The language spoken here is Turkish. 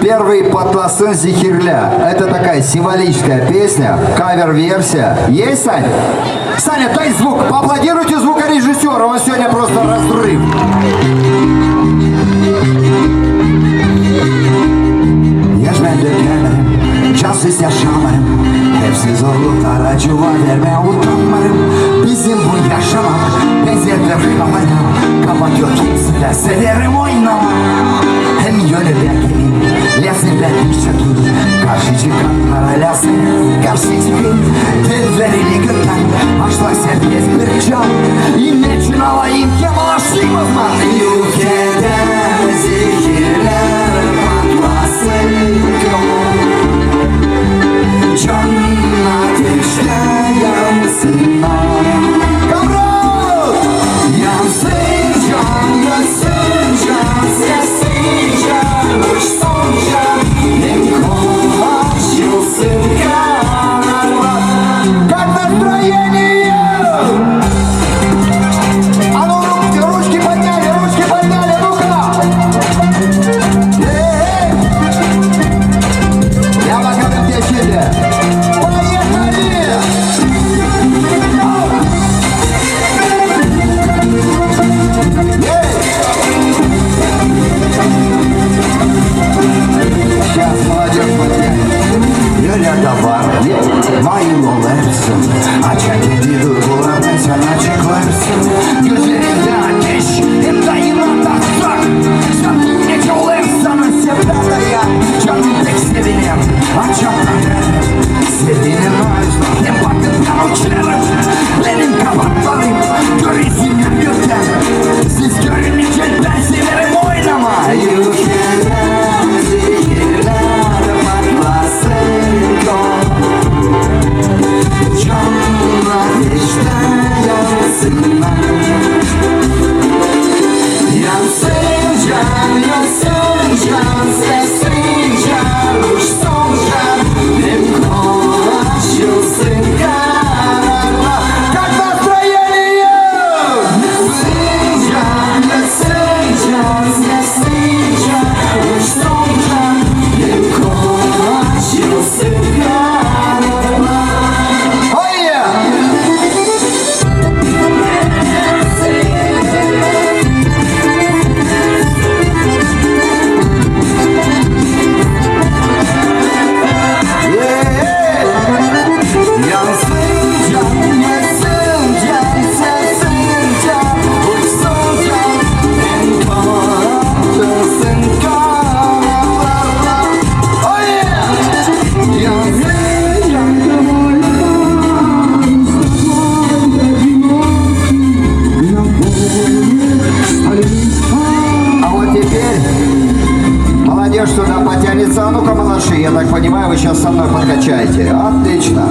Первый «Патласын Зихирля». Это такая символическая песня, кавер-версия. Есть, Саня? Саня, дай звук. Поаплодируйте звукорежиссеру, он сегодня просто разрыв. Ben dökerim, cansız yaşamarım. Hepsi zorluklara cuva vermeye utanmarım. Bizim bu yaşamak benzetir havaya. Kapatıyor kimseler severim oynama. Hem yönü bekleyin, lesin bekledikçe dur. Karşı çıkanlara lesin, karşı çıkın. Tellerini gökten, aşlar serbest bir can. Yine için alayım kemal mı? Ülkeden zikirler patlasın. Canın ateşte yansınlar. Kavrul! Yansın can, yansın can, sesin can, uçsun can, nem konuşulsun kanarlar. Как настроение? А ну, ручки подняли, ну-ка! Я покажу тебе себе. Поехали! Сейчас молодежь подтянет. Yerlerde var mayıl olarsın. Açak duygularını sen açıklarsın. Gözlerinde ateş hem dayılarda sak. Sen nece olursan sevdada ya. Canım pek sevinim açakları. Sevdiğinin ağzına hem bakımdan uçlarım. Benim kapatlarım göresimler gökten. Siz görününce ben severim oynama. Ülkeden zehirler patlasın. Canın ateşte yansınlar. Yansın can, yansın can, sesin can, uçsun can, hem konuşulsun kanarlar. Как настроение? Yansın can, yansın can, sesin can, uçsun can, hem konuşulsun kanarlar. Hayır! А вот теперь молодежь сюда потянется. А ну-ка, малыши, я так понимаю, вы сейчас со мной подкачаете. Отлично.